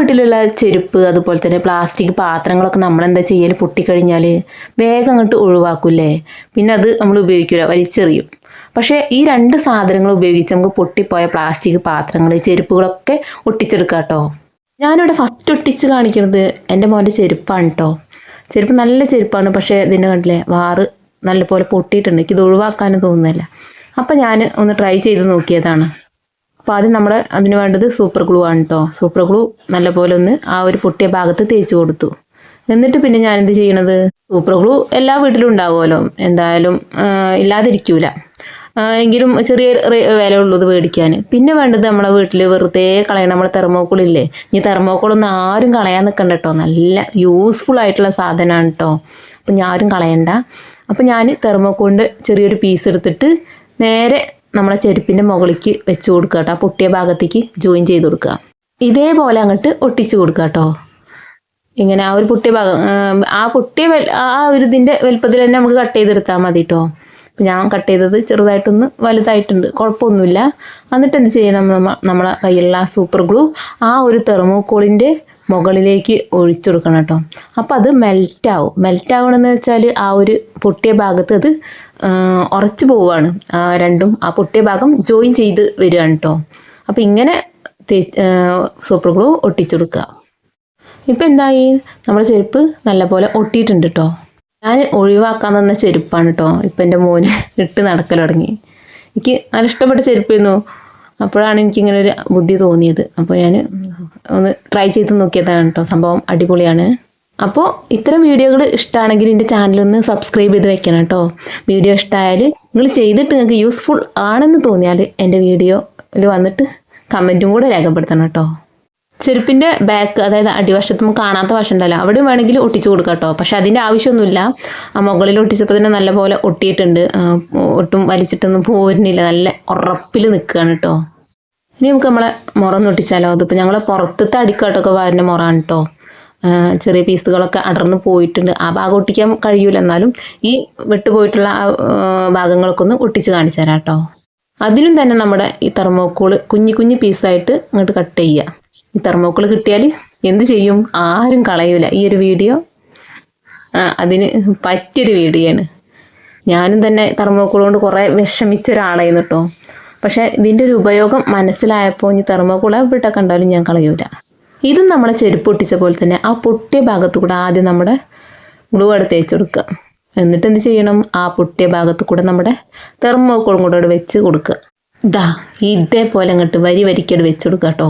വീട്ടിലുള്ള ചെരുപ്പ് അതുപോലെ തന്നെ പ്ലാസ്റ്റിക് പാത്രങ്ങളൊക്കെ നമ്മളെന്താ ചെയ്യൽ പൊട്ടിക്കഴിഞ്ഞാൽ വേഗം അങ്ങോട്ട് ഒഴിവാക്കൂലേ, പിന്നെ അത് നമ്മൾ ഉപയോഗിക്കില്ല, വലിച്ചെറിയും. പക്ഷേ ഈ രണ്ട് സാധനങ്ങൾ ഉപയോഗിച്ച് നമുക്ക് പൊട്ടിപ്പോയ പ്ലാസ്റ്റിക് പാത്രങ്ങൾ ചെരുപ്പുകളൊക്കെ ഒട്ടിച്ചെടുക്കാം കേട്ടോ. ഞാനിവിടെ ഫസ്റ്റ് ഒട്ടിച്ച് കാണിക്കുന്നത് എൻ്റെ മോൻ്റെ ചെരുപ്പാണ് കേട്ടോ. ചെരുപ്പ് നല്ല ചെരുപ്പാണ്, പക്ഷേ ഇതിൻ്റെ കണ്ടില്ലേ വാറ് നല്ലപോലെ പൊട്ടിയിട്ടുണ്ട്. എനിക്കിത് ഒഴിവാക്കാനും തോന്നുന്നില്ല. അപ്പം ഞാൻ ഒന്ന് ട്രൈ ചെയ്ത് നോക്കിയതാണ്. അപ്പോൾ ആദ്യം നമ്മൾ അതിന് വേണ്ടത് സൂപ്പർ ഗ്ലൂ ആണ് കേട്ടോ. സൂപ്പർ ഗ്ലൂ നല്ലപോലെ ഒന്ന് ആ ഒരു പൊട്ടിയ ഭാഗത്ത് തേച്ച് കൊടുത്തു. എന്നിട്ട് പിന്നെ ഞാനെന്ത് ചെയ്യണത്, സൂപ്പർ ഗ്ലൂ എല്ലാ വീട്ടിലും ഉണ്ടാവുമല്ലോ, എന്തായാലും ഇല്ലാതിരിക്കൂല. എങ്കിലും ചെറിയ വില ഉള്ളത് മേടിക്കാൻ. പിന്നെ വേണ്ടത് നമ്മളെ വീട്ടിൽ വെറുതെ കളയണം നമ്മളെ തെർമോക്കോളില്ലേ. ഇനി തെർമോക്കോളൊന്നും ആരും കളയാൻ നിൽക്കണ്ട കേട്ടോ, നല്ല യൂസ്ഫുൾ ആയിട്ടുള്ള സാധനമാണ് കേട്ടോ. അപ്പം ഞാനും കളയണ്ട. അപ്പം ഞാൻ തെർമോക്കോളിൻ്റെ ചെറിയൊരു പീസ് എടുത്തിട്ട് നേരെ നമ്മളെ ചെരുപ്പിൻ്റെ മുകളിലേക്ക് വെച്ച് കൊടുക്കുക കേട്ടോ. ആ പൊട്ടിയ ഭാഗത്തേക്ക് ജോയിൻ ചെയ്ത് കൊടുക്കുക. ഇതേപോലെ അങ്ങോട്ട് ഒട്ടിച്ച് കൊടുക്കുക കേട്ടോ. ഇങ്ങനെ ആ ഒരു പൊട്ടിയ ഭാഗം ആ ഒരു ഇതിൻ്റെ വലുപ്പത്തിൽ തന്നെ നമുക്ക് കട്ട് ചെയ്തെടുത്താൽ മതി കേട്ടോ. അപ്പം ഞാൻ കട്ട് ചെയ്തത് ചെറുതായിട്ടൊന്ന് വലുതായിട്ടുണ്ട്, കുഴപ്പമൊന്നുമില്ല. എന്നിട്ട് എന്ത് ചെയ്യണം, നമ്മളെ കയ്യിലുള്ള ആ സൂപ്പർ ഗ്ലൂ ആ ഒരു തെർമോക്കോളിൻ്റെ മുകളിലേക്ക് ഒഴിച്ചു കൊടുക്കണം കേട്ടോ. അപ്പോൾ അത് മെൽറ്റാവണമെന്ന് വെച്ചാൽ ആ ഒരു പൊട്ടിയ ഭാഗത്ത് അത് ഉറച്ചു പോവുകയാണ്. രണ്ടും ആ പൊട്ടിയ ഭാഗം ജോയിൻ ചെയ്ത് വരികയാണ് കേട്ടോ. അപ്പോൾ ഇങ്ങനെ സൂപ്പർ ഗ്ലൂ ഒട്ടിച്ചു കൊടുക്കുക. ഇപ്പം എന്തായി, നമ്മുടെ ചെരുപ്പ് നല്ലപോലെ ഒട്ടിയിട്ടുണ്ട് കേട്ടോ. ഞാൻ ഒഴിവാക്കാൻ തന്ന ചെരുപ്പാണ് കേട്ടോ ഇപ്പം എൻ്റെ മോന് ഇട്ട് നടക്കൽ തുടങ്ങി. എനിക്ക് നല്ല ഇഷ്ടപ്പെട്ട ചെരുപ്പായിരുന്നു. അപ്പോഴാണ് എനിക്കിങ്ങനെ ഒരു ബുദ്ധി തോന്നിയത്. അപ്പോൾ ഞാൻ ഒന്ന് ട്രൈ ചെയ്ത് നോക്കിയതാണ് കേട്ടോ. സംഭവം അടിപൊളിയാണ്. അപ്പോൾ ഇത്തരം വീഡിയോകൾ ഇഷ്ടമാണെങ്കിൽ എൻ്റെ ചാനലൊന്ന് സബ്സ്ക്രൈബ് ചെയ്ത് വെക്കണം കേട്ടോ. വീഡിയോ ഇഷ്ടമായാൽ നിങ്ങൾ ചെയ്തിട്ട് നിങ്ങൾക്ക് യൂസ്ഫുൾ ആണെന്ന് തോന്നിയാൽ എൻ്റെ വീഡിയോയിൽ വന്നിട്ട് കമൻറ്റും കൂടെ രേഖപ്പെടുത്തണം കേട്ടോ. ചെരുപ്പിൻ്റെ ബാക്ക്, അതായത് അടിവശത്ത് നമുക്ക് കാണാത്ത വശം ഉണ്ടല്ലോ, അവിടെ വേണമെങ്കിൽ ഒട്ടിച്ച് കൊടുക്കാം കേട്ടോ. പക്ഷെ അതിൻ്റെ ആവശ്യമൊന്നുമില്ല. ആ മുകളിൽ ഒട്ടിച്ചപ്പോൾ തന്നെ നല്ലപോലെ ഒട്ടിയിട്ടുണ്ട്. ഒട്ടും വലിച്ചിട്ടൊന്നും പോരുന്നില്ല, നല്ല ഉറപ്പിൽ നിൽക്കുകയാണ് കേട്ടോ. ഇനി നമുക്ക് നമ്മളെ മുറന്ന് ഒട്ടിച്ചാലോ. അതിപ്പോൾ ഞങ്ങൾ പുറത്തത്തെ അടിക്കാട്ടൊക്കെ വാരുന്ന മുറാണ് കേട്ടോ. ചെറിയ പീസുകളൊക്കെ അടർന്ന് പോയിട്ടുണ്ട്. ആ ഭാഗം ഒട്ടിക്കാൻ കഴിയൂല, എന്നാലും ഈ വിട്ടുപോയിട്ടുള്ള ഭാഗങ്ങളൊക്കെ ഒന്ന് ഒട്ടിച്ച് കാണിച്ചു തരാം കേട്ടോ. അതിനും തന്നെ നമ്മുടെ ഈ തെർമോക്കോൾ കുഞ്ഞു കുഞ്ഞു പീസായിട്ട് ഇങ്ങോട്ട് കട്ട് ചെയ്യുക. ഈ തെർമോക്കോൾ കിട്ടിയാൽ എന്ത് ചെയ്യും, ആരും കളയൂല. ഈ ഒരു വീഡിയോ അതിന് പറ്റിയൊരു വീഡിയോ ആണ്. ഞാനും തന്നെ തെർമോക്കോൾ കൊണ്ട് കുറേ വിഷമിച്ച ഒരാളായിരുന്നു കേട്ടോ. പക്ഷേ ഇതിൻ്റെ ഒരു ഉപയോഗം മനസ്സിലായപ്പോൾ ഇനി തെർമോക്കോൾ എവിടെയൊക്കെ കണ്ടാലും ഞാൻ കളയൂല. ഇതും നമ്മളെ ചെരുപ്പ് ഒട്ടിച്ച പോലെ തന്നെ ആ പൊട്ടിയ ഭാഗത്തു കൂടെ ആദ്യം നമ്മുടെ ഗ്ലൂ എടുത്ത് തേച്ച് കൊടുക്കുക. എന്നിട്ട് എന്ത് ചെയ്യണം, ആ പൊട്ടിയ ഭാഗത്തു കൂടെ നമ്മുടെ തെർമോക്കോളും കൂടെ വെച്ച് കൊടുക്കുക. ഇതേപോലെ അങ്ങോട്ട് വരിക്കട് വെച്ച് കൊടുക്കുക കേട്ടോ.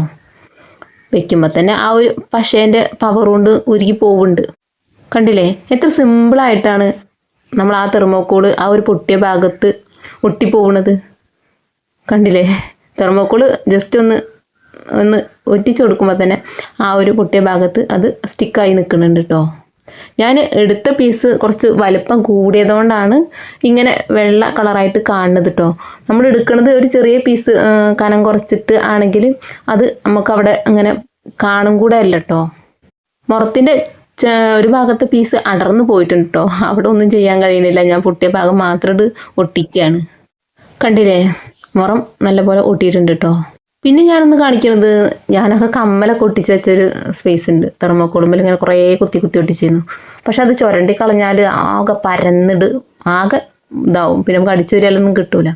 വെക്കുമ്പോൾ തന്നെ ആ ഒരു പശേൻ്റെ പവർ കൊണ്ട് ഉരുകി പോവുന്നുണ്ട്. കണ്ടില്ലേ എത്ര സിമ്പിളായിട്ടാണ് നമ്മൾ ആ തെർമോക്കോൾ ആ ഒരു പൊട്ടിയ ഭാഗത്ത് ഒട്ടിപ്പോവുന്നത്. കണ്ടില്ലേ, തെർമോക്കോൾ ജസ്റ്റ് ഒന്ന് ഒറ്റിച്ച് കൊടുക്കുമ്പോൾ തന്നെ ആ ഒരു പൊട്ടിയ ഭാഗത്ത് അത് സ്റ്റിക്കായി നിൽക്കുന്നുണ്ട് കേട്ടോ. ഞാൻ എടുത്ത പീസ് കുറച്ച് വലുപ്പം കൂടിയതുകൊണ്ടാണ് ഇങ്ങനെ വെള്ള കളറായിട്ട് കാണുന്നത് കേട്ടോ. നമ്മൾ എടുക്കുന്നത് ഒരു ചെറിയ പീസ് കനം കുറച്ചിട്ട് ആണെങ്കിൽ അത് നമുക്കവിടെ അങ്ങനെ കാണും കൂടെ അല്ല കേട്ടോ. മുറത്തിൻ്റെ ഒരു ഭാഗത്തെ പീസ് അടർന്നു പോയിട്ടുണ്ട് കേട്ടോ. അവിടെ ഒന്നും ചെയ്യാൻ കഴിയുന്നില്ല, ഞാൻ പൊട്ടിയ ഭാഗം മാത്രം ഒട്ടിക്കുകയാണ്. കണ്ടില്ലേ, മുറം നല്ലപോലെ ഒട്ടിയിട്ടുണ്ട് കേട്ടോ. പിന്നെ ഞാനൊന്ന് കാണിക്കുന്നത്, ഞാനൊക്കെ കമ്മലൊക്കെ ഒട്ടിച്ച് വെച്ചൊരു സ്പേസ് ഉണ്ട് തെർമോക്കോളുമ്പിൽ, ഇങ്ങനെ കുറേ കുത്തി ഒട്ടിച്ചിരുന്നു. പക്ഷെ അത് ചുരണ്ടി കളഞ്ഞാൽ ആകെ പരന്നിട് ആകെ ഇതാവും, പിന്നെ നമുക്ക് അടിച്ചു വരിയാലൊന്നും കിട്ടൂല.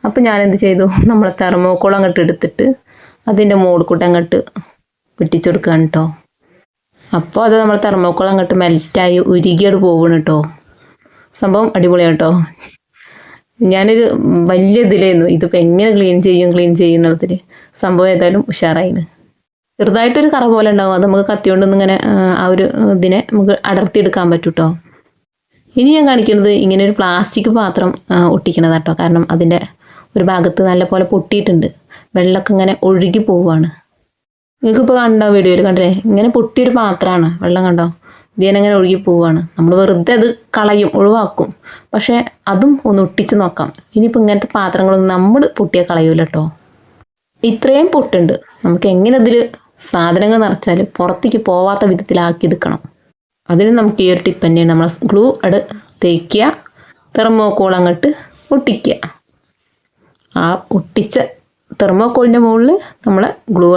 അപ്പം ഞാനെന്ത് ചെയ്തു, നമ്മളെ തെർമോക്കോൾ അങ്ങോട്ട് എടുത്തിട്ട് അതിൻ്റെ മോൾക്കൂട്ട് അങ്ങോട്ട് ഒട്ടിച്ചു കൊടുക്കുകയാണ് കേട്ടോ. അപ്പോൾ അത് നമ്മൾ തെർമോക്കോൾ അങ്ങോട്ട് മെൽറ്റായി ഉരുകിയോട് പോവുകയാണ് കേട്ടോ. സംഭവം അടിപൊളിയാണ് കേട്ടോ. ഞാനൊരു വലിയ ഇതിലായിരുന്നു ഇതിപ്പോൾ എങ്ങനെ ക്ലീൻ ചെയ്യും എന്നുള്ളതിൽ. സംഭവം ഏതായാലും ഉഷാറായിന്. ചെറുതായിട്ടൊരു കറ പോലെ ഉണ്ടാവും, അത് നമുക്ക് കത്തി കൊണ്ടൊന്നും ഇങ്ങനെ ആ ഒരു ഇതിനെ നമുക്ക് അടർത്തിയെടുക്കാൻ പറ്റും കേട്ടോ. ഇനി ഞാൻ കാണിക്കുന്നത് ഇങ്ങനെ ഒരു പ്ലാസ്റ്റിക് പാത്രം ഒട്ടിക്കണതാട്ടോ. കാരണം അതിൻ്റെ ഒരു ഭാഗത്ത് നല്ല പോലെ പൊട്ടിയിട്ടുണ്ട്, വെള്ളമൊക്കെ ഇങ്ങനെ ഒഴുകി പോവുകയാണ്. നിങ്ങൾക്കിപ്പോൾ കണ്ടോ വീഡിയോയിൽ കണ്ടില്ലേ, ഇങ്ങനെ പൊട്ടിയൊരു പാത്രമാണ്, വെള്ളം കണ്ടോ, ഇതിനെങ്ങനെ ഒഴുകി പോവുകയാണ്. നമ്മൾ വെറുതെ അത് കളയും, ഒഴിവാക്കും. പക്ഷേ അതും ഒന്ന് ഒട്ടിച്ച് നോക്കാം. ഇനിയിപ്പോൾ ഇങ്ങനത്തെ പാത്രങ്ങളൊന്നും നമ്മൾ പൊട്ടിയാൽ കളയൂല കേട്ടോ. ഇത്രയും പൊട്ടുണ്ട്, നമുക്ക് എങ്ങനെ ഇതിൽ സാധനങ്ങൾ നിറച്ചാൽ പുറത്തേക്ക് പോവാത്ത വിധത്തിലാക്കി എടുക്കണം. അതിന് നമുക്ക് ഈ ഒരു ടിപ്പ് തന്നെയാണ്. നമ്മൾ ഗ്ലൂ തേക്കുക, തെർമോക്കോൾ അങ്ങോട്ട് ഒട്ടിക്കുക. ആ ഒട്ടിച്ച തെർമോക്കോളിൻ്റെ മുകളിൽ നമ്മൾ ഗ്ലൂ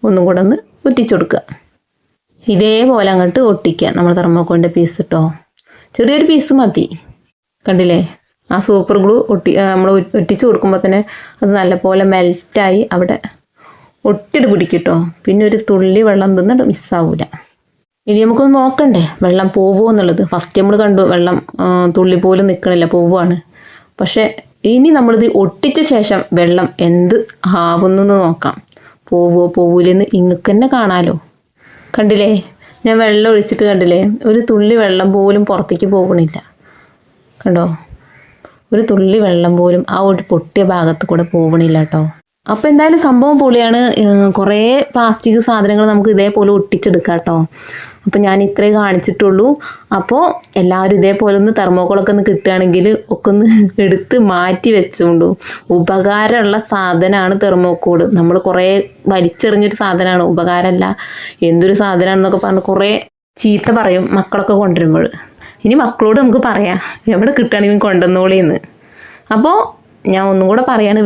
ഒന്നും കൂടെ ഒന്ന് ഒട്ടിച്ചു കൊടുക്കുക. ഇതേപോലെ അങ്ങോട്ട് ഒട്ടിക്കുക. നമ്മൾ തെർമോക്കോളിൻ്റെ പീസ് കേട്ടോ, ചെറിയൊരു പീസ് മതി. കണ്ടില്ലേ, ആ സൂപ്പർ ഗ്ലൂ നമ്മൾ ഒട്ടിച്ച് കൊടുക്കുമ്പോൾ തന്നെ അത് നല്ലപോലെ മെൽറ്റായി അവിടെ ഒട്ടിട്ട് പിടിക്കും കേട്ടോ. പിന്നെ ഒരു തുള്ളി വെള്ളം തിന്നിട്ട് മിസ്സാവൂല. ഇനി നമുക്കൊന്ന് നോക്കണ്ടേ വെള്ളം പോവുമോ എന്നുള്ളത്. ഫസ്റ്റ് നമ്മൾ കണ്ടു വെള്ളം തുള്ളി പോലും നിൽക്കണില്ല, പോവുകയാണ്. പക്ഷേ ഇനി നമ്മളിത് ഒട്ടിച്ച ശേഷം വെള്ളം എന്ത് ആവുന്നു നോക്കാം. പോവൂലെന്ന് ഇങ്ങക്ക് തന്നെ കാണാലോ. കണ്ടില്ലേ, ഞാൻ വെള്ളം ഒഴിച്ചിട്ട് കണ്ടില്ലേ, ഒരു തുള്ളി വെള്ളം പോലും പുറത്തേക്ക് പോകണില്ല. കണ്ടോ, ഒരു തുള്ളി വെള്ളം പോലും ആ ഒരു പൊട്ടിയ ഭാഗത്ത് കൂടെ പോകണില്ല കേട്ടോ. അപ്പോൾ എന്തായാലും സംഭവം പൊളിയാണ്. കുറേ പ്ലാസ്റ്റിക് സാധനങ്ങൾ നമുക്ക് ഇതേപോലെ ഒട്ടിച്ചെടുക്കാം കേട്ടോ. അപ്പോൾ ഞാൻ ഇത്രേ കാണിച്ചിട്ടുള്ളൂ. അപ്പോൾ എല്ലാവരും ഇതേപോലെ ഒന്ന് തെർമോക്കോളൊക്കെ ഒന്ന് കിട്ടുകയാണെങ്കിൽ ഒക്കെ ഒന്ന് എടുത്ത് മാറ്റി വെച്ചുകൊണ്ടു. ഉപകാരമുള്ള സാധനമാണ് തെർമോക്കോൾ. നമ്മൾ കുറേ വലിച്ചെറിഞ്ഞൊരു സാധനമാണ്, ഉപകാരമല്ല എന്തൊരു സാധനമാണെന്നൊക്കെ പറഞ്ഞ് കുറേ ചീത്ത പറയും മക്കളൊക്കെ കൊണ്ടുവരുമ്പോൾ. ഇനി മക്കളോട് നമുക്ക് പറയാം എവിടെ കിട്ടുകയാണെങ്കിൽ കൊണ്ടുവന്നോളിയെന്ന്. അപ്പോൾ ഞാൻ ഒന്നും കൂടെ പറയാണ്,